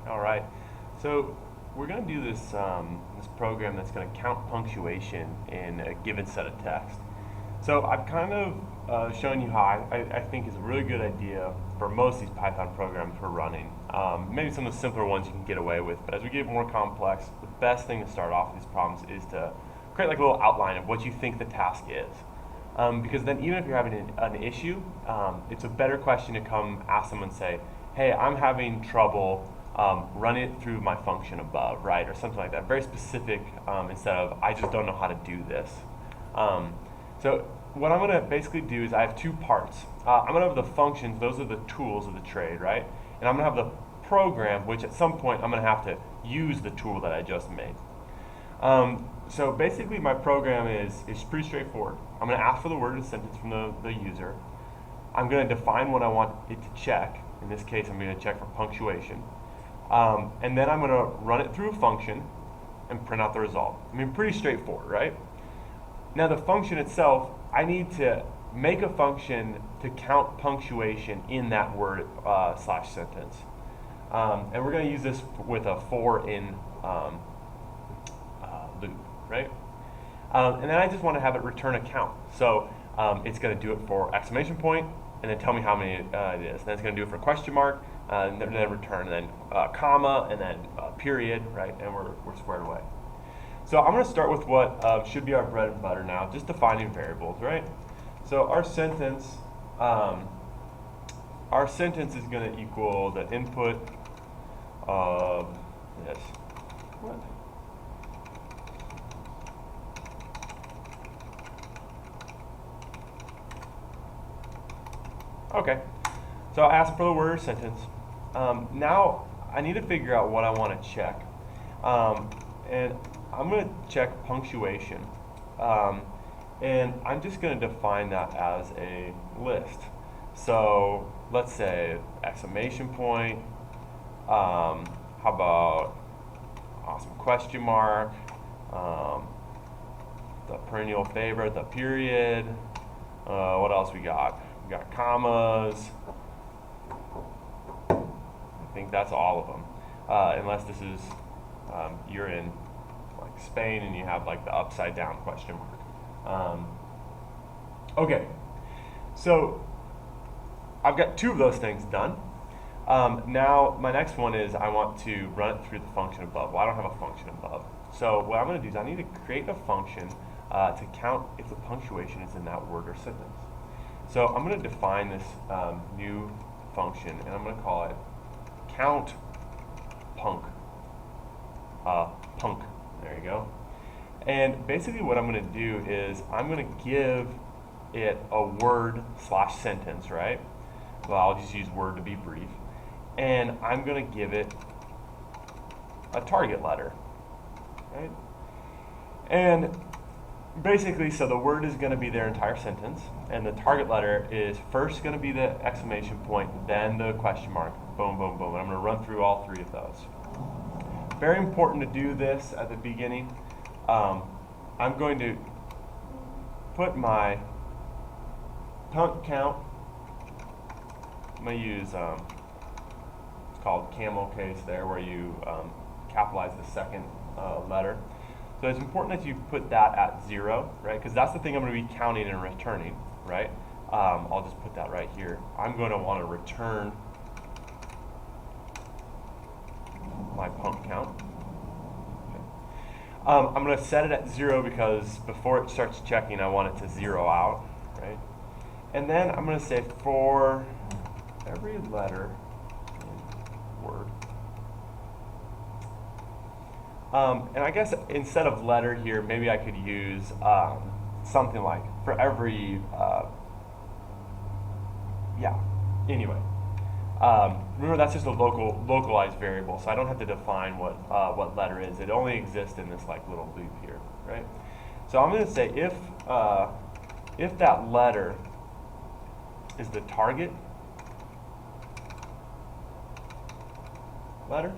All right. So we're going to do this program that's going to count punctuation in a given set of text. So I've kind of shown you how I think is a really good idea for most of these Python programs we're running. Maybe some of the simpler ones you can get away with, but as we get more complex, the best thing to start off with these problems is to create like a little outline of what you think the task is. Because then even if you're having an issue, it's a better question to come ask someone and say, hey, I'm having trouble run it through my function above, right? Or something like that. Very specific instead of, I just don't know how to do this. So what I'm going to basically do is I have two parts. I'm going to have the functions, those are the tools of the trade, right? And I'm going to have the program, which at some point I'm going to have to use the tool that I just made. So basically my program is pretty straightforward. I'm going to ask for the word in a sentence from the user. I'm going to define what I want it to check. In this case, I'm going to check for punctuation. And then I'm going to run it through a function and print out the result. I mean, pretty straightforward, right? Now the function itself, I need to make a function to count punctuation in that word slash sentence. And we're going to use this with a for in loop, right? And then I just want to have it return a count. So it's going to do it for exclamation point, and then tell me how many it is. And then it's going to do it for question mark, and then return, and then comma, and then period, right? And we're squared away. So I'm going to start with what should be our bread and butter now, just defining variables, right? So our sentence is going to equal the input of this. What? Okay, so I asked for the word or sentence. Now I need to figure out what I want to check. And I'm going to check punctuation. And I'm just going to define that as a list. So let's say exclamation point. How about awesome question mark? The perennial favorite, the period. What else we got? We got commas. I think that's all of them. Unless this is, you're in like Spain and you have like the upside down question mark. Okay, so I've got two of those things done. Now my next one is I want to run it through the function above. Well, I don't have a function above. So what I'm going to do is I need to create a function to count if the punctuation is in that word or sentence. So I'm going to define this new function, and I'm going to call it count punc. Punc. There you go. And basically what I'm going to do is I'm going to give it a word slash sentence, right? Well, I'll just use word to be brief. And I'm going to give it a target letter, right? And basically, so the word is going to be their entire sentence, and the target letter is first going to be the exclamation point, then the question mark, boom, boom, boom. And I'm going to run through all three of those. Very important to do this at the beginning. I'm going to put my punc count. I'm going to use, it's called camel case there, where you capitalize the second letter. So it's important that you put that at 0, right? Because that's the thing I'm going to be counting and returning, right? I'll just put that right here. I'm going to want to return my punc count. Okay. I'm going to set it at 0 because before it starts checking, I want it to 0 out, right? And then I'm going to say for every letter in word. And I guess instead of letter here, maybe I could use something like for every, anyway. Remember, that's just a localized variable, so I don't have to define what letter is. It only exists in this like little loop here, right? So I'm going to say if that letter is the target letter.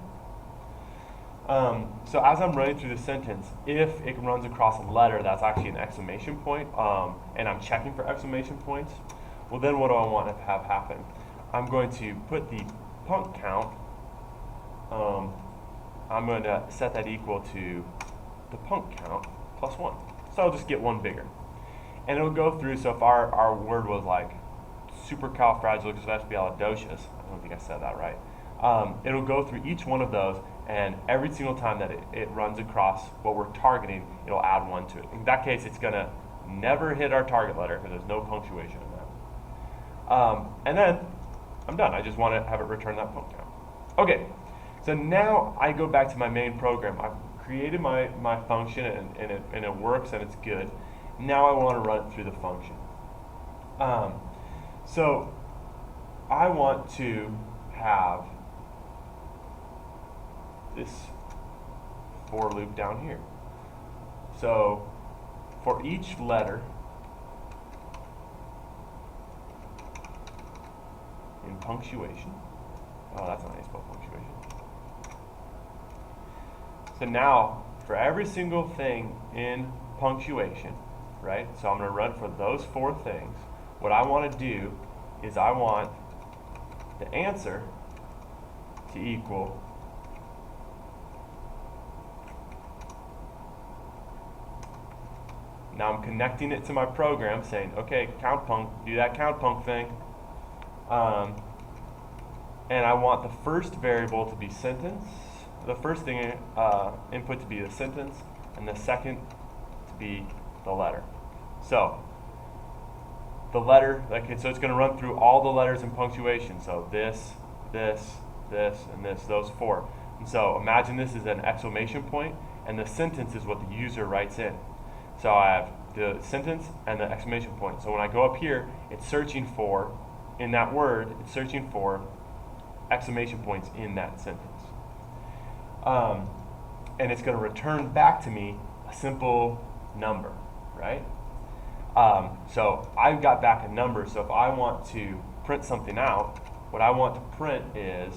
So as I'm running through the sentence, if it runs across a letter that's actually an exclamation point, and I'm checking for exclamation points, well then what do I want to have happen? I'm going to put the punc count I'm going to set that equal to the punct count plus 1. So I'll just get one bigger. And it'll go through, so if our word was like supercalifragilisticexpialidocious, I don't think I said that right, it'll go through each one of those, and every single time that it runs across what we're targeting, it'll add 1 to it. In that case, it's going to never hit our target letter because there's no punctuation in that. And then I'm done. I just want to have it return that punct count. Okay, so now I go back to my main program. I've created my function, and it works, and it's good. Now I want to run it through the function. So I want to have this for loop down here. So for each letter in punctuation, oh, that's not how you spell punctuation. So now for every single thing in punctuation, right? So I'm going to run for those 4 things. What I want to do is I want the answer to equal now I'm connecting it to my program saying, okay, count punct, do that count punct thing. And I want the first variable to be sentence, the first thing input to be the sentence, and the second to be the letter. So the letter, okay, so it's going to run through all the letters in punctuation. So this, and this, those 4. And so imagine this is an exclamation point, and the sentence is what the user writes in. So I have the sentence and the exclamation point. So when I go up here, it's searching for, in that word, it's searching for exclamation points in that sentence. And it's going to return back to me a simple number, right? So I've got back a number, so if I want to print something out, what I want to print is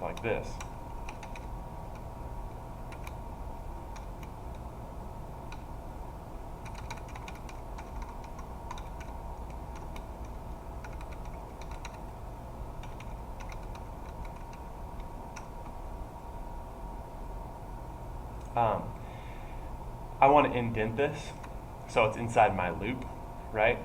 like this. I want to indent this so it's inside my loop, right?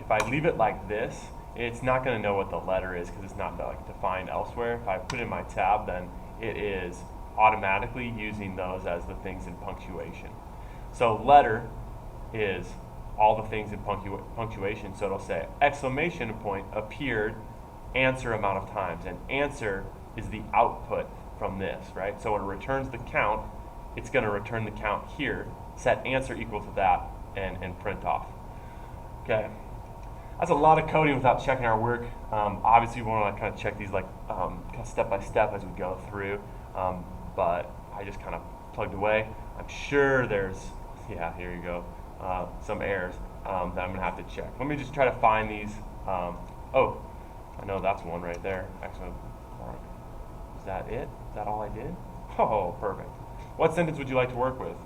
If I leave it like this, it's not going to know what the letter is because it's not like defined elsewhere. If I put it in my tab, then it is automatically using those as the things in punctuation. So letter is all the things in punctuation, so it'll say exclamation point appeared answer amount of times, and answer is the output from this, right? So when it returns the count, it's going to return the count here, set answer equal to that, and print off. Okay, that's a lot of coding without checking our work. Obviously we want to kind of check these like step by step as we go through, but I just kind of plugged away. I'm sure there's, yeah, here you go, some errors that I'm going to have to check. Let me just try to find these. Oh, I know that's one right there. Excellent. Is that it? Is that all I did? Oh, perfect. What sentence would you like to work with?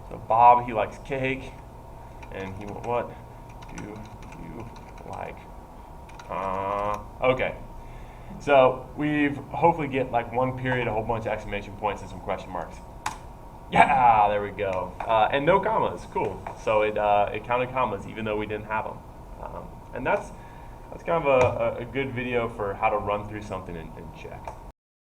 So Bob, he likes cake, and he, what do you like? Okay. So we've hopefully get like one period, a whole bunch of exclamation points, and some question marks. Yeah, there we go. And no commas, cool. So it counted commas even though we didn't have them. And that's kind of a good video for how to run through something and check.